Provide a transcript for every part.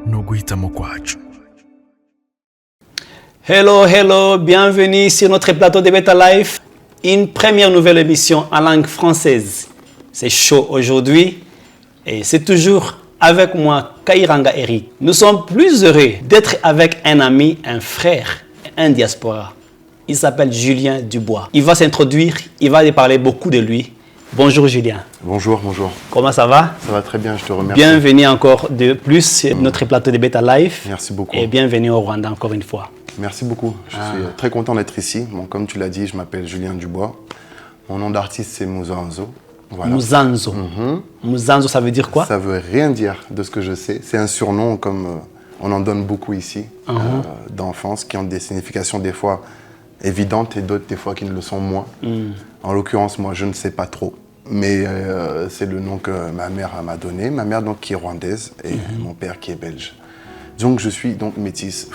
no guhitamo kwacu. Hello, bienvenue sur notre plateau de Beta Life. Une première nouvelle émission en langue française. C'est chaud aujourd'hui et c'est toujours avec moi, Kairanga Eric. Nous sommes plus heureux d'être avec un ami, un frère, un diaspora. Il s'appelle Julien Dubois. Il va s'introduire, il va parler beaucoup de lui. Bonjour Julien. Bonjour. Comment ça va? Ça va très bien, je te remercie. Bienvenue encore de plus sur notre plateau de Beta Life. Merci beaucoup. Et bienvenue au Rwanda encore une fois. Merci beaucoup. Je suis très content d'être ici. Bon, comme tu l'as dit, je m'appelle Julien Dubois. Mon nom d'artiste, c'est Muzanzo. Voilà. Muzanzo. Muzanzo, ça veut dire quoi? Ça veut rien dire de ce que je sais. C'est un surnom comme on en donne beaucoup ici, d'enfance, qui ont des significations des fois évidentes et d'autres des fois qui ne le sont moins. En l'occurrence, moi, je ne sais pas trop. Mais c'est le nom que ma mère m'a donné. Ma mère donc qui est rwandaise et mon père qui est belge. Donc je suis donc métis,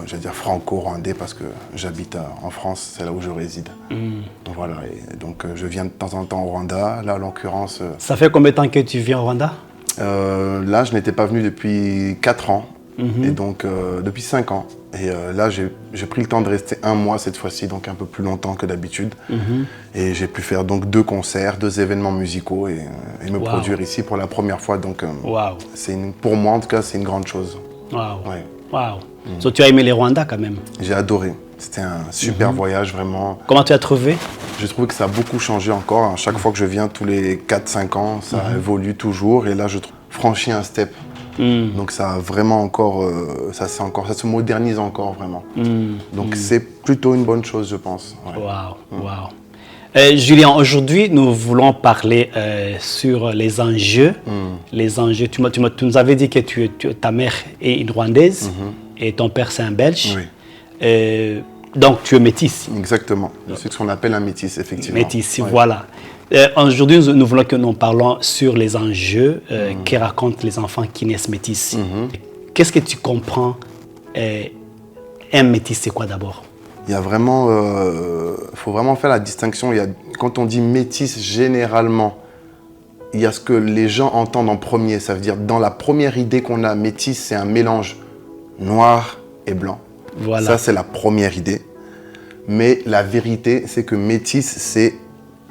j'allais dire franco-rwandais parce que j'habite en France, c'est là où je réside. Donc voilà, et donc je viens de temps en temps au Rwanda. Là, en l'occurrence... Ça fait combien de temps que tu vis au Rwanda? Là, je n'étais pas venu depuis 4 ans, et donc depuis 5 ans. Et là, j'ai pris le temps de rester 1 mois cette fois-ci, donc un peu plus longtemps que d'habitude. Et j'ai pu faire donc 2 concerts, 2 événements musicaux et me produire ici pour la première fois. Donc pour moi, en tout cas, c'est une grande chose. So, tu as aimé les Rwandais quand même? J'ai adoré. C'était un super voyage, vraiment. Comment tu as trouvé? J'ai trouvé que ça a beaucoup changé encore. À chaque fois que je viens, tous les 4-5 ans, ça évolue toujours. Et là, je franchis un step. Donc ça a vraiment encore, ça se modernise encore vraiment. Donc c'est plutôt une bonne chose, je pense. Julien, aujourd'hui, nous voulons parler sur les enjeux. Les enjeux. Tu nous avais dit que ta mère est une Rwandaise et ton père c'est un Belge. Oui. Donc tu es métis. Exactement. C'est ce qu'on appelle un métis, effectivement. Métis, voilà. Aujourd'hui, nous voulons que nous parlons sur les enjeux que racontent les enfants qui naissent métis. Qu'est-ce que tu comprends? Un métis, c'est quoi d'abord? Il y a vraiment, faut vraiment faire la distinction. Quand on dit métis, généralement, il y a ce que les gens entendent en premier. Ça veut dire, dans la première idée qu'on a, métis, c'est un mélange noir et blanc. Voilà. Ça, c'est la première idée. Mais la vérité, c'est que métis, c'est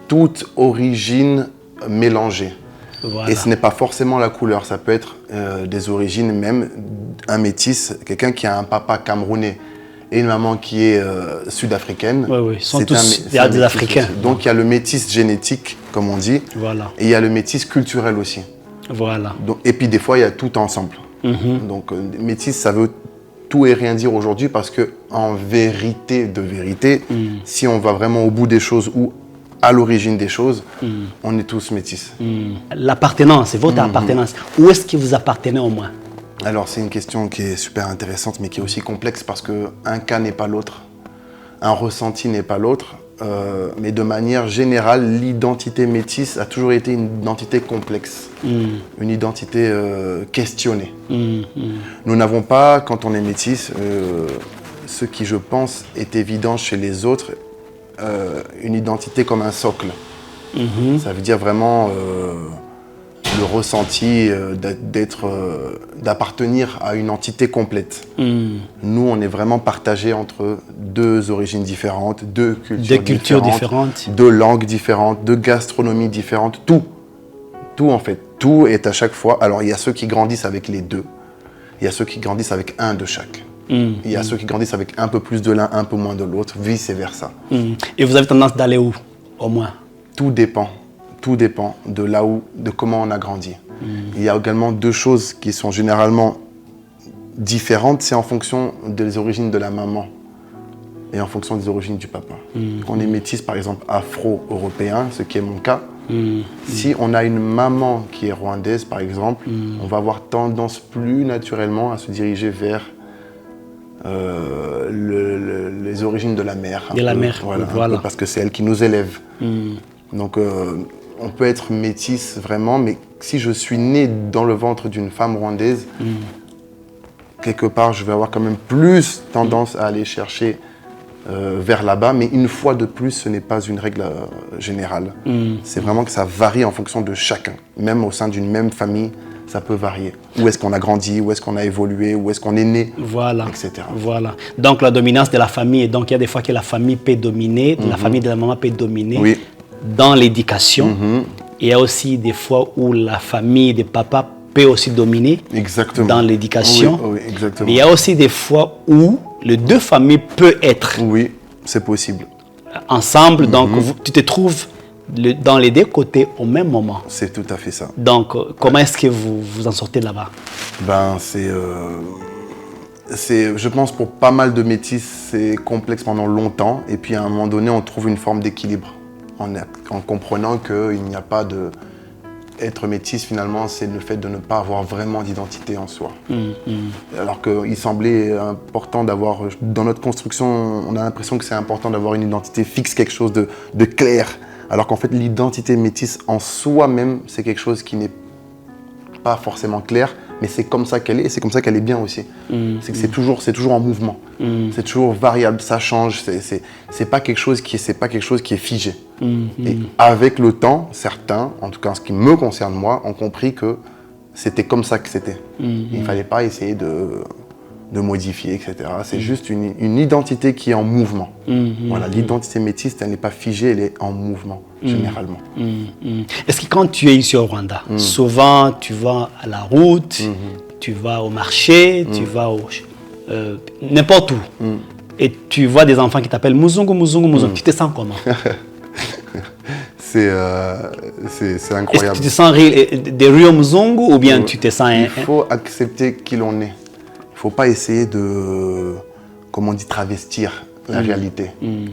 toute origine mélangée. Voilà. Et ce n'est pas forcément la couleur. Ça peut être des origines, même un métis, quelqu'un qui a un papa camerounais et une maman qui est sud-africaine. Oui, ils sont tous des Africains. Donc il y a le métis génétique, comme on dit, et il y a le métis culturel aussi. Voilà. Donc, et puis des fois, il y a tout ensemble. Donc métis, ça veut tout et rien dire aujourd'hui parce que en vérité, si on va vraiment au bout des choses ou à l'origine des choses, on est tous métis. L'appartenance, c'est votre appartenance. Où est-ce que vous appartenez au moins? Alors c'est une question qui est super intéressante mais qui est aussi complexe parce qu'un cas n'est pas l'autre, un ressenti n'est pas l'autre, mais de manière générale, l'identité métisse a toujours été une identité complexe, une identité questionnée. Nous n'avons pas, quand on est métisse, ce qui je pense est évident chez les autres, une identité comme un socle. Ça veut dire vraiment le ressenti d'appartenir à une entité complète. Nous, on est vraiment partagés entre 2 origines différentes, 2 cultures différentes, 2 langues différentes, 2 gastronomies différentes, tout en fait. Tout est à chaque fois. Alors, il y a ceux qui grandissent avec les 2, il y a ceux qui grandissent avec un de chaque. Il y a ceux qui grandissent avec un peu plus de l'un, un peu moins de l'autre, vice versa. Et vous avez tendance d'aller où, au moins? Tout dépend de là où, de comment on a grandi. Il y a également 2 choses qui sont généralement différentes, c'est en fonction des origines de la maman et en fonction des origines du papa. Quand on est métis, par exemple, afro-européen, ce qui est mon cas, si on a une maman qui est rwandaise, par exemple, on va avoir tendance plus naturellement à se diriger vers les origines de la mère. Voilà. Parce que c'est elle qui nous élève. Donc, on peut être métisse vraiment, mais si je suis né dans le ventre d'une femme rwandaise, quelque part, je vais avoir quand même plus tendance à aller chercher vers là-bas. Mais une fois de plus, ce n'est pas une règle générale. C'est vraiment que ça varie en fonction de chacun. Même au sein d'une même famille, ça peut varier. Où est-ce qu'on a grandi, où est-ce qu'on a évolué, où est-ce qu'on est né, voilà, etc. Voilà. Donc la dominance de la famille, donc il y a des fois que la famille peut dominer, la famille de la maman peut dominer Oui. dans l'éducation. Il y a aussi des fois où la famille de papa peut aussi dominer Exactement. dans l'éducation. Oui, oui, exactement. Mais il y a aussi des fois où les deux familles peuvent être Oui, c'est possible. ensemble, donc tu te trouves dans les deux côtés au même moment. C'est tout à fait ça. Donc, comment est-ce que vous vous en sortez là-bas? Ben, je pense pour pas mal de métis, c'est complexe pendant longtemps. Et puis à un moment donné, on trouve une forme d'équilibre en comprenant qu'il n'y a pas de... Être métis, finalement, c'est le fait de ne pas avoir vraiment d'identité en soi. Alors qu'il semblait important d'avoir... Dans notre construction, on a l'impression que c'est important d'avoir une identité fixe, quelque chose de clair. Alors qu'en fait, l'identité métisse en soi-même, c'est quelque chose qui n'est pas forcément clair, mais c'est comme ça qu'elle est, et c'est comme ça qu'elle est bien aussi. C'est que c'est toujours en mouvement, c'est toujours variable, ça change, c'est pas quelque chose qui est figé. Et avec le temps, certains, en tout cas en ce qui me concerne moi, ont compris que c'était comme ça que c'était. Il fallait pas essayer de modifier, etc. C'est juste une identité qui est en mouvement. Voilà, l'identité métisse, elle n'est pas figée, elle est en mouvement, généralement. Est-ce que quand tu es ici au Rwanda, souvent tu vas à la route, tu vas au marché, tu vas n'importe où, et tu vois des enfants qui t'appellent Muzungu, Muzungu, Muzungu, tu te sens comment? C'est incroyable. Est-ce que tu te sens des Rio Muzungu ou bien tu te sens... Il faut accepter qui l'on est. Il ne faut pas essayer de, comme on dit, travestir la réalité.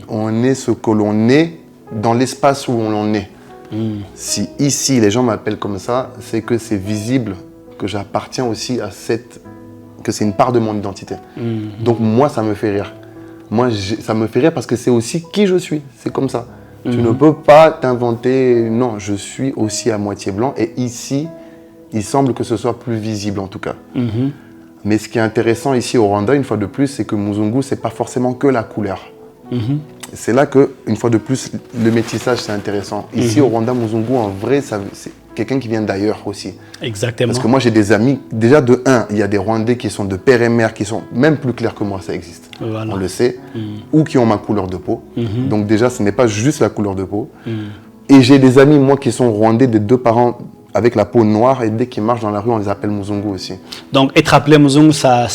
On est ce que l'on est dans l'espace où on est. Si ici, les gens m'appellent comme ça, c'est que c'est visible que j'appartiens aussi à que c'est une part de mon identité. Donc moi, ça me fait rire. Moi, ça me fait rire parce que c'est aussi qui je suis. C'est comme ça. Tu ne peux pas t'inventer... Non, je suis aussi à moitié blanc. Et ici, il semble que ce soit plus visible en tout cas. Mais ce qui est intéressant ici au Rwanda, une fois de plus, c'est que Muzungu, ce n'est pas forcément que la couleur. C'est là que, une fois de plus, le métissage, c'est intéressant. Ici au Rwanda, Muzungu, en vrai, c'est quelqu'un qui vient d'ailleurs aussi. Exactement. Parce que moi, j'ai des amis, déjà de un, il y a des Rwandais qui sont de père et mère, qui sont même plus clairs que moi, ça existe. Voilà. On le sait. Ou qui ont ma couleur de peau. Donc déjà, ce n'est pas juste la couleur de peau. Et j'ai des amis, moi, qui sont Rwandais des deux parents avec la peau noire, et dès qu'ils marchent dans la rue, on les appelle Muzungu aussi. Donc être appelé Muzungu, ça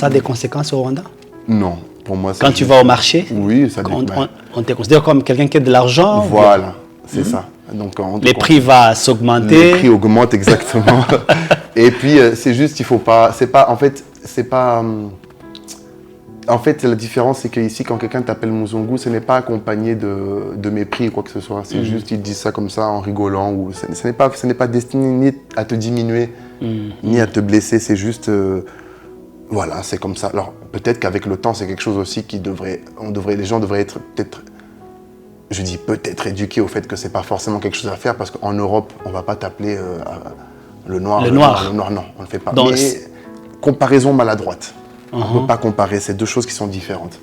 a des conséquences au Rwanda? Non, pour moi... Quand tu vas au marché, oui, ça on te considère comme quelqu'un qui a de l'argent? Voilà, c'est ça. Donc, les prix vont s'augmenter? Les prix augmentent, exactement. Et puis, c'est juste, il faut pas... C'est pas... En fait, c'est pas... En fait, la différence, c'est qu'ici, quand quelqu'un t'appelle Muzungu, ce n'est pas accompagné de mépris ou quoi que ce soit. C'est juste, ils disent ça comme ça en rigolant. Ou ce n'est pas destiné ni à te diminuer, ni à te blesser. C'est juste, voilà, c'est comme ça. Alors, peut-être qu'avec le temps, c'est quelque chose aussi qui les gens devraient être peut-être, je dis peut-être éduqués au fait que c'est pas forcément quelque chose à faire, parce qu'en Europe, on va pas t'appeler le noir. Le noir, non, on le fait pas. Donc, mais comparaison maladroite. On ne peut pas comparer, c'est deux choses qui sont différentes.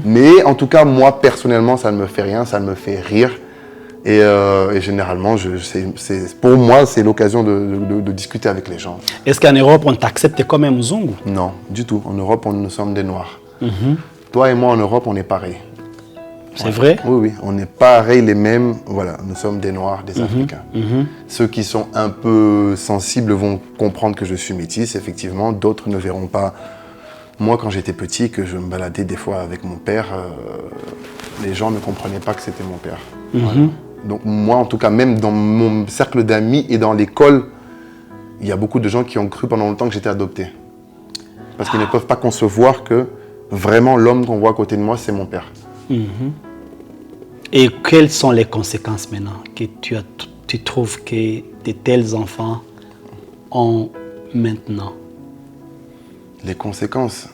Mais en tout cas, moi, personnellement, ça ne me fait rien, ça me fait rire. Et généralement, pour moi, c'est l'occasion de discuter avec les gens. Est-ce qu'en Europe, on t'accepte comme un Muzungu? Non, du tout. En Europe, nous sommes des Noirs. Toi et moi, en Europe, on est pareil. C'est vrai? Oui, on est pareil, les mêmes. Voilà, nous sommes des Noirs, des Africains. Ceux qui sont un peu sensibles vont comprendre que je suis métisse, effectivement. D'autres ne verront pas. Moi, quand j'étais petit, que je me baladais des fois avec mon père, les gens ne comprenaient pas que c'était mon père. Voilà. Donc moi, en tout cas, même dans mon cercle d'amis et dans l'école, il y a beaucoup de gens qui ont cru pendant longtemps que j'étais adopté. Parce qu'ils ne peuvent pas concevoir que vraiment l'homme qu'on voit à côté de moi, c'est mon père. Et quelles sont les conséquences maintenant que tu trouves que de tels enfants ont maintenant? Les conséquences,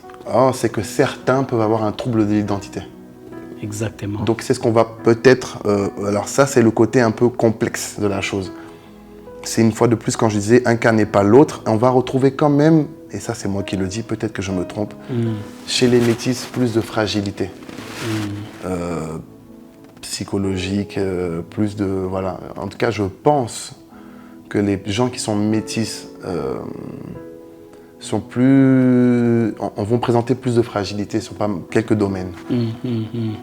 c'est que certains peuvent avoir un trouble de l'identité. Exactement. Donc c'est ce qu'on va peut-être... alors ça, c'est le côté un peu complexe de la chose. C'est une fois de plus, quand je disais un cas n'est pas l'autre, on va retrouver quand même, et ça c'est moi qui le dis, peut-être que je me trompe, chez les métis, plus de fragilité. Psychologique, plus de... Voilà. En tout cas, je pense que les gens qui sont métis sont plus, vont présenter plus de fragilité sur quelques domaines.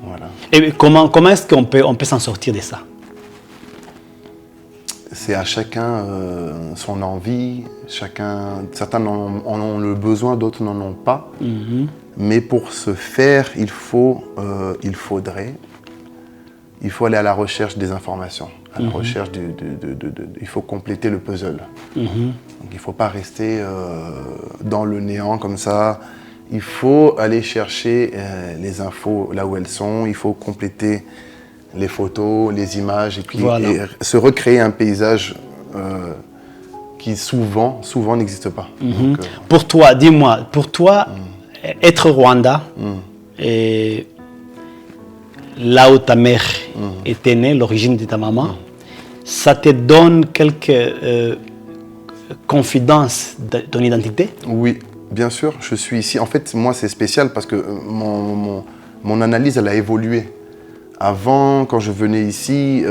Voilà. Et comment est-ce qu'on peut s'en sortir de ça? C'est à chacun son envie. Certains en ont le besoin, d'autres n'en ont pas. Mais pour ce faire, il faut aller à la recherche des informations, à la recherche il faut compléter le puzzle. Donc il ne faut pas rester dans le néant comme ça. Il faut aller chercher les infos là où elles sont. Il faut compléter les photos, les images, et puis et se recréer un paysage qui souvent n'existe pas. Donc, pour toi, dis-moi, être Rwanda, et là où ta mère était née, l'origine de ta maman, ça te donne quelques confidences de ton identité? Oui, bien sûr, je suis ici. En fait, moi, c'est spécial parce que mon analyse, elle a évolué. Avant, quand je venais ici,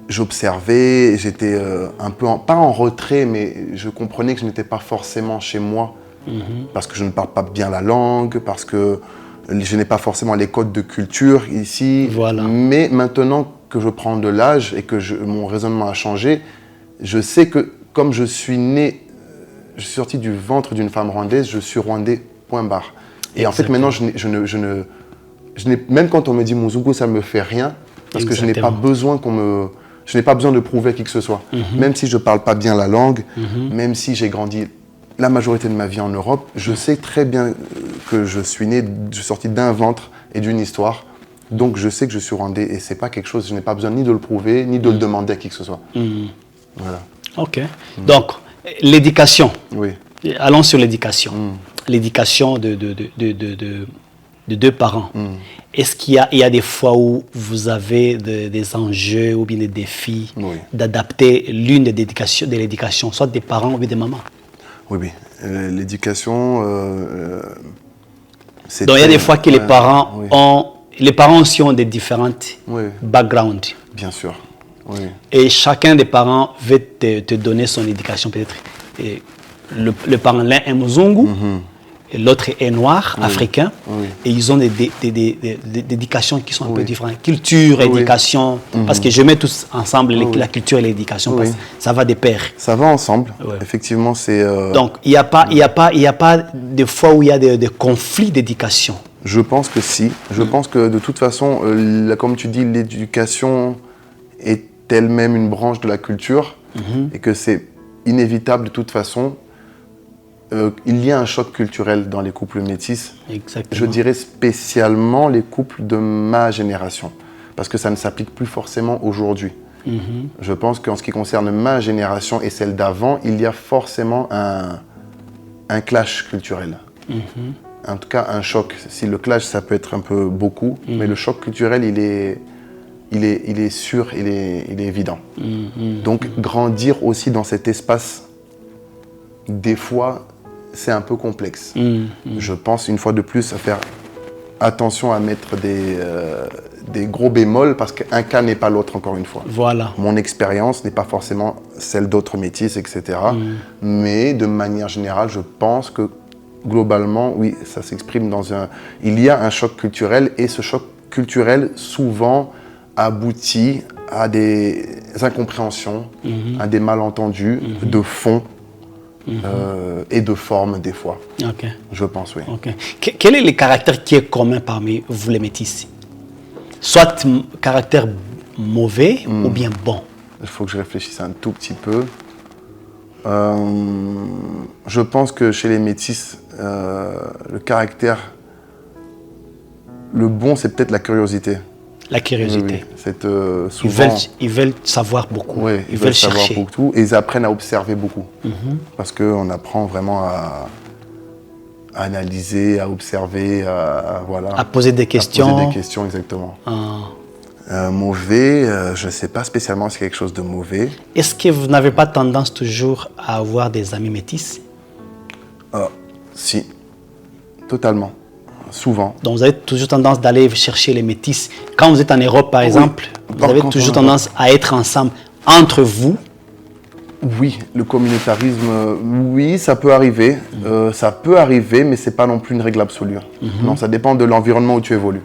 j'observais, j'étais un peu, pas en retrait, mais je comprenais que je n'étais pas forcément chez moi, parce que je ne parle pas bien la langue, parce que je n'ai pas forcément les codes de culture ici. Voilà. Mais maintenant que je prends de l'âge et que mon raisonnement a changé, je sais que comme je suis né, je suis sorti du ventre d'une femme rwandaise, je suis rwandais, point barre. Et en fait, maintenant, même quand on me dit Muzungu, ça ne me fait rien, parce que je n'ai pas besoin je n'ai pas besoin de prouver à qui que ce soit. Même si je ne parle pas bien la langue, même si j'ai grandi la majorité de ma vie en Europe, je sais très bien que je suis sorti d'un ventre et d'une histoire. Donc je sais que je suis rwandais et c'est pas quelque chose, je n'ai pas besoin ni de le prouver, ni de le demander à qui que ce soit. Voilà. Ok. Donc, l'éducation. Oui. Allons sur l'éducation. L'éducation de deux parents. Est-ce qu'il y a des fois où vous avez des enjeux ou bien des défis d'adapter l'une de l'éducation, soit des parents ou bien des mamans? Oui. L'éducation, c'est... Donc il y a des fois que les parents aussi ont des différentes backgrounds. Bien sûr. Oui. Et chacun des parents veut te donner son éducation peut-être. Et le parent l'un est Muzungu, et l'autre est noir, africain, et ils ont des éducations qui sont un peu différentes. Culture, éducation, parce que je mets tous ensemble la culture et l'éducation, parce que ça va de pair. Ça va ensemble, effectivement. C'est. Donc, il n'y a pas de fois où il y a des conflits d'éducation. Je pense que si. Je pense que de toute façon, comme tu dis, l'éducation est elle-même une branche de la culture, et que c'est inévitable de toute façon. Il y a un choc culturel dans les couples métis. Exactement. Je dirais spécialement les couples de ma génération, parce que ça ne s'applique plus forcément aujourd'hui. Je pense qu'en ce qui concerne ma génération et celle d'avant, il y a forcément un clash culturel. En tout cas, un choc. Si le clash, ça peut être un peu beaucoup, mais le choc culturel, il est sûr, il est évident. Donc, grandir aussi dans cet espace, des fois, c'est un peu complexe. Je pense, une fois de plus, à faire attention à mettre des gros bémols, parce qu'un cas n'est pas l'autre, encore une fois. Voilà. Mon expérience n'est pas forcément celle d'autres métis, etc. Mais de manière générale, je pense que, globalement, oui, ça s'exprime il y a un choc culturel, et ce choc culturel, souvent, aboutit à des incompréhensions, à des malentendus de fond, et de forme des fois. Je pense, oui. Quel est le caractère qui est commun parmi vous les métis? Soit caractère mauvais ou bien bon? Il faut que je réfléchisse un tout petit peu. Je pense que chez les métis, le caractère, le bon, c'est peut-être la curiosité. La curiosité. Souvent, ils veulent savoir beaucoup. Oui, ils veulent savoir beaucoup, et ils apprennent à observer beaucoup. Parce qu'on apprend vraiment à analyser, à observer, à poser des questions. À poser des questions, exactement. Mauvais, je ne sais pas spécialement si c'est quelque chose de mauvais. Est-ce que vous n'avez pas tendance toujours à avoir des amis métis? Si, totalement. Souvent. Donc vous avez toujours tendance d'aller chercher les métis. Quand vous êtes en Europe, par exemple, vous avez toujours tendance à être ensemble. entre vous? Oui, le communautarisme, oui, ça peut arriver. Ça peut arriver, mais c'est pas non plus une règle absolue. Non, ça dépend de l'environnement où tu évolues.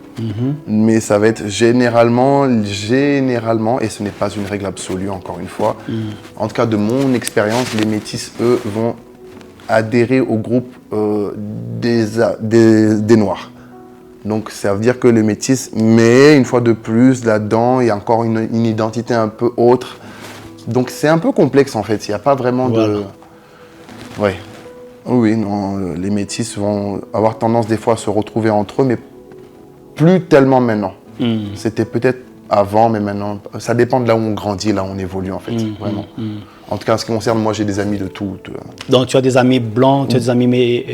Mais ça va être généralement, et ce n'est pas une règle absolue, encore une fois. En tout cas, de mon expérience, les métis, eux, vont adhérer au groupe des Noirs. Donc, ça veut dire que le métis, mais une fois de plus, là-dedans, il y a encore une identité un peu autre. Donc c'est un peu complexe en fait, il n'y a pas vraiment de... Ouais. Oui, non, les métis vont avoir tendance des fois à se retrouver entre eux, mais plus tellement maintenant. C'était peut-être avant, mais maintenant, ça dépend de là où on grandit, là où on évolue en fait, vraiment. En tout cas, en ce qui concerne, moi j'ai des amis de tout. Donc tu as des amis blancs, tu as des amis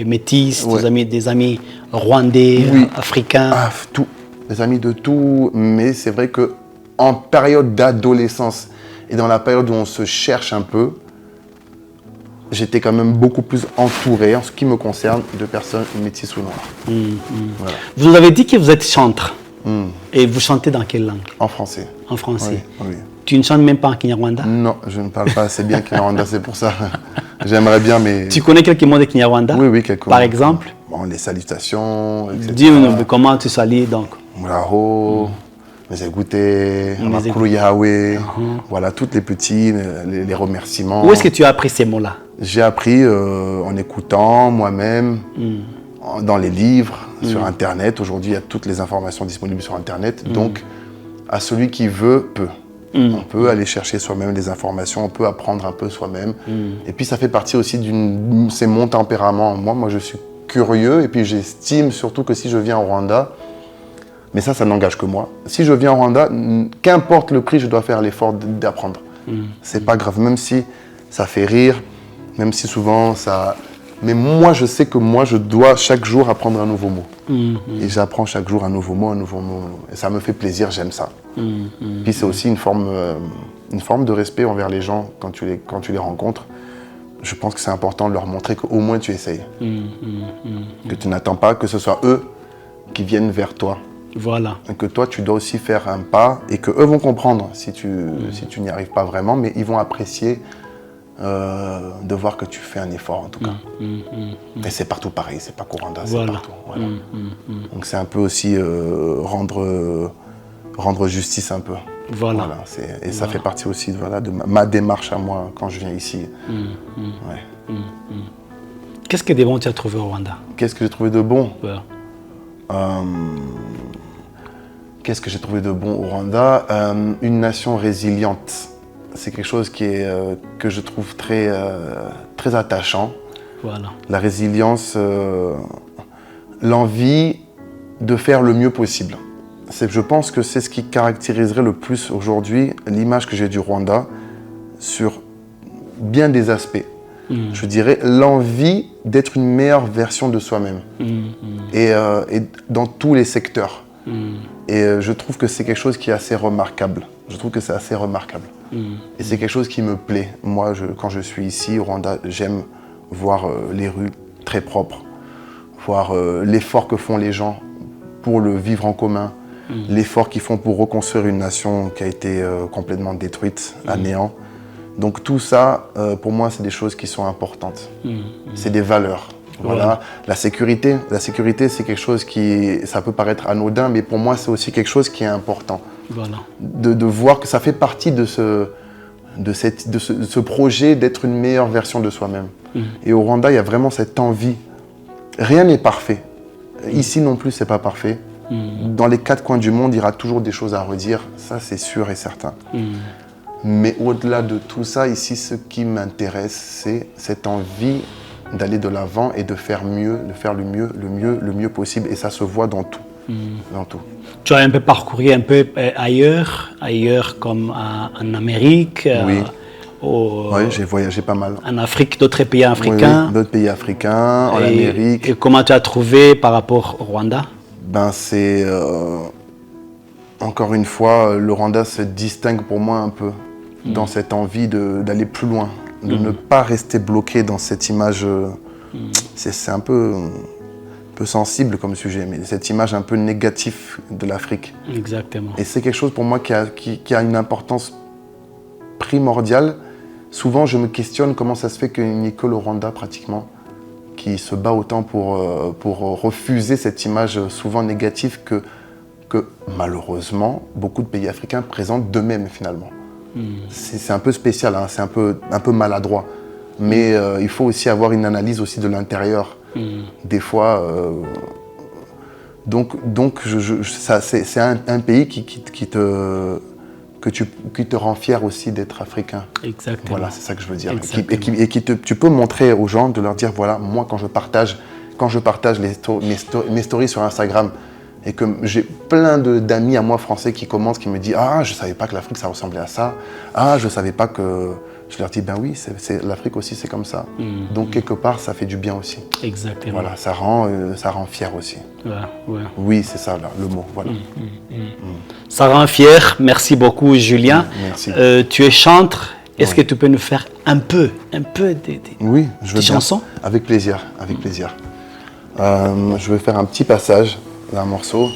métis, des amis rwandais, africains. Ah, tout, des amis de tout, mais c'est vrai qu'en période d'adolescence, et dans la période où on se cherche un peu, j'étais quand même beaucoup plus entouré, en ce qui me concerne, de personnes métisses ou noires. Voilà. Vous nous avez dit que vous êtes chanteur. Et vous chantez dans quelle langue? En français. En français. Oui. Tu ne chantes même pas en Kinyarwanda? Non, je ne parle pas assez bien Kinyarwanda, c'est pour ça. J'aimerais bien, mais... Tu connais quelques mots de Kinyarwanda? Oui, quelques mots. Par exemple? Bon, les salutations, etc. Dis-nous comment tu salues donc. Bravo. Mais écoutez, Yahweh, voilà, toutes les petits, les remerciements. Où est-ce que tu as appris ces mots-là? J'ai appris en écoutant moi-même, dans les livres, sur Internet. Aujourd'hui, il y a toutes les informations disponibles sur Internet. Donc, à celui qui veut, peut. On peut aller chercher soi-même des informations, on peut apprendre un peu soi-même. Et puis, ça fait partie aussi c'est mon tempérament. Moi, je suis curieux et puis j'estime surtout que si je viens au Rwanda, mais ça n'engage que moi. Si je viens au Rwanda, qu'importe le prix, je dois faire l'effort d'apprendre. C'est pas grave, même si ça fait rire, même si souvent ça... Mais moi, je sais que moi, je dois chaque jour apprendre un nouveau mot. Et j'apprends chaque jour un nouveau mot. Et ça me fait plaisir, j'aime ça. Puis c'est aussi une forme de respect envers les gens quand tu les rencontres. Je pense que c'est important de leur montrer qu'au moins tu essayes. Que tu n'attends pas que ce soit eux qui viennent vers toi. Voilà. Que toi, tu dois aussi faire un pas et qu'eux vont comprendre si tu n'y arrives pas vraiment, mais ils vont apprécier de voir que tu fais un effort en tout cas. Et c'est partout pareil, c'est pas qu'au Rwanda, c'est partout. Voilà. Donc c'est un peu aussi rendre justice un peu. Voilà. Et ça fait partie aussi de ma démarche à moi quand je viens ici. Qu'est-ce que de bon tu as trouvé au Rwanda? Qu'est-ce que j'ai trouvé de bon? Qu'est-ce que j'ai trouvé de bon au Rwanda? Une nation résiliente. C'est quelque chose que je trouve très attachant. Voilà. La résilience, l'envie de faire le mieux possible. Je pense que c'est ce qui caractériserait le plus aujourd'hui l'image que j'ai du Rwanda sur bien des aspects. Je dirais l'envie d'être une meilleure version de soi-même. Et dans tous les secteurs. Et je trouve que c'est quelque chose qui est assez remarquable. Et c'est quelque chose qui me plaît. Moi, quand je suis ici au Rwanda, j'aime voir les rues très propres, voir l'effort que font les gens pour le vivre en commun, l'effort qu'ils font pour reconstruire une nation qui a été complètement détruite, à néant. Donc tout ça, pour moi, c'est des choses qui sont importantes. C'est des valeurs. Voilà. La sécurité, c'est quelque chose ça peut paraître anodin, mais pour moi, c'est aussi quelque chose qui est important. Voilà. De voir que ça fait partie de ce projet d'être une meilleure version de soi-même. Et au Rwanda, il y a vraiment cette envie. Rien n'est parfait. Ici non plus, c'est pas parfait. Dans les 4 coins du monde, il y aura toujours des choses à redire. Ça, c'est sûr et certain. Mais au-delà de tout ça, ici, ce qui m'intéresse, c'est cette envie d'aller de l'avant et de faire mieux, de faire le mieux possible. Et ça se voit dans tout. Dans tout. Tu as un peu parcouru ailleurs comme en Amérique. Oui. Oui, j'ai voyagé pas mal. En Afrique, d'autres pays africains. Oui, d'autres pays africains, en Amérique. Et comment tu as trouvé par rapport au Rwanda? C'est... encore une fois, le Rwanda se distingue pour moi un peu dans cette envie d'aller plus loin, de ne pas rester bloqué dans cette image. C'est un peu sensible comme sujet, mais cette image un peu négative de l'Afrique. Exactement. Et c'est quelque chose pour moi qui a une importance primordial. Souvent, je me questionne comment ça se fait qu'il n'y ait que le Rwanda, pratiquement, qui se bat autant pour refuser cette image souvent négative que malheureusement, beaucoup de pays africains présentent d'eux-mêmes, finalement. C'est un peu spécial, hein, c'est un peu maladroit. Mais il faut aussi avoir une analyse aussi de l'intérieur. Des fois... Donc c'est un pays qui te rend fier aussi d'être africain. Exactement. Voilà, c'est ça que je veux dire. Tu peux montrer aux gens, de leur dire, voilà, moi quand je partage mes stories sur Instagram, et que j'ai plein d'amis à moi français qui commencent, qui me disent « Ah, je ne savais pas que l'Afrique, ça ressemblait à ça. Ah, je ne savais pas que... » Je leur dis « Ben oui, l'Afrique aussi, c'est comme ça. Donc, quelque part, ça fait du bien aussi. » Exactement. Voilà, ça rend fier aussi. Ouais. Oui, c'est ça, là, le mot. Voilà. Ça rend fier. Merci beaucoup, Julien. Merci. Tu es chanteur. Est-ce que tu peux nous faire un peu des oui, je veux des chansons? Avec plaisir, avec plaisir. Je vais faire un petit passage d'un morceau.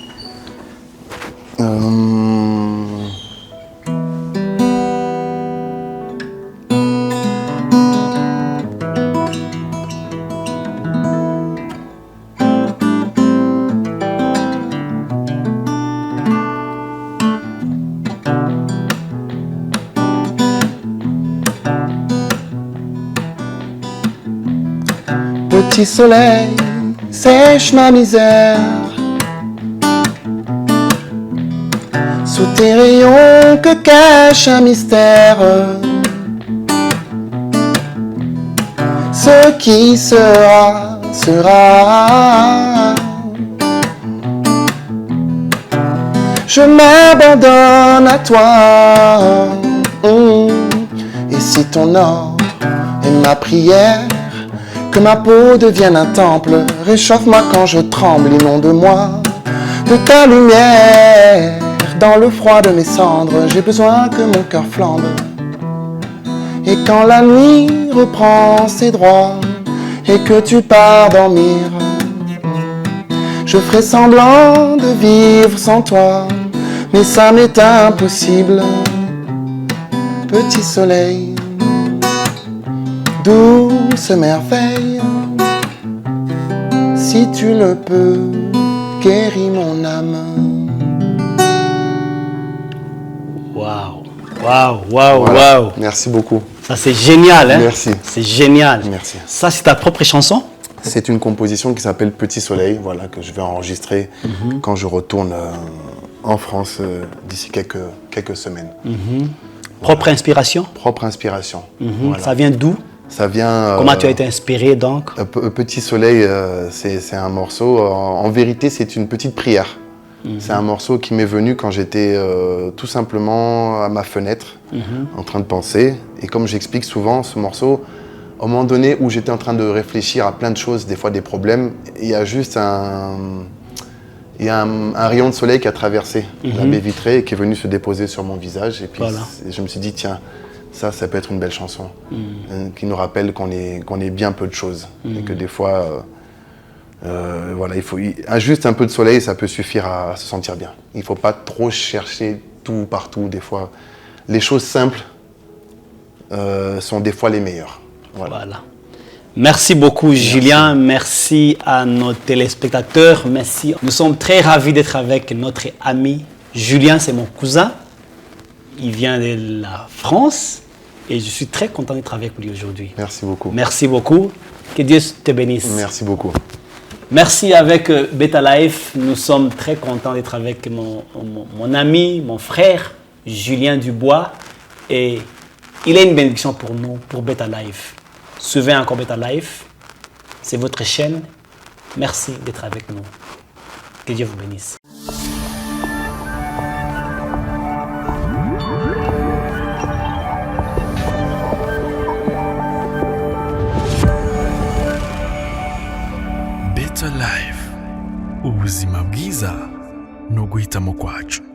Petit soleil, sèche ma misère. Sous tes rayons que cache un mystère. Ce qui sera, sera. Je m'abandonne à toi. Et si ton or est ma prière, que ma peau devienne un temple, réchauffe-moi quand je tremble, inonde-moi de ta lumière. Dans le froid de mes cendres, j'ai besoin que mon cœur flambe. Et quand la nuit reprend ses droits et que tu pars dormir, je ferai semblant de vivre sans toi, mais ça m'est impossible. Petit soleil, douce merveille, si tu le peux, guéris mon âme. Waouh. Merci beaucoup. Ça, c'est génial, hein? Merci. C'est génial. Merci. Ça, c'est ta propre chanson? C'est une composition qui s'appelle Petit Soleil, voilà, que je vais enregistrer quand je retourne en France d'ici quelques semaines. Propre inspiration? Propre inspiration. Voilà. Ça vient d'où? Ça vient... Comment tu as été inspiré, donc? Petit Soleil, c'est un morceau... en vérité, c'est une petite prière. C'est un morceau qui m'est venu quand j'étais tout simplement à ma fenêtre, en train de penser. Et comme j'explique souvent, ce morceau, au moment donné où j'étais en train de réfléchir à plein de choses, des fois des problèmes, il y a juste un rayon de soleil qui a traversé la baie vitrée et qui est venu se déposer sur mon visage. Et puis je me suis dit, tiens, ça peut être une belle chanson qui nous rappelle qu'on est bien peu de choses. Et que des fois... voilà, juste un peu de soleil, ça peut suffire à se sentir bien. Il ne faut pas trop chercher tout partout. Des fois, les choses simples sont des fois les meilleures. Voilà. Merci beaucoup, Julien. Merci à nos téléspectateurs. Merci. Nous sommes très ravis d'être avec notre ami Julien. C'est mon cousin. Il vient de la France et je suis très content d'être avec lui aujourd'hui. Merci beaucoup. Merci beaucoup. Que Dieu te bénisse. Merci beaucoup. Merci avec Beta Life. Nous sommes très contents d'être avec mon ami, mon frère, Julien Dubois. Et il a une bénédiction pour nous, pour Beta Life. Suivez encore Beta Life. C'est votre chaîne. Merci d'être avec nous. Que Dieu vous bénisse. Beta Life, ubuzima bwiza no guhitamo kwacu.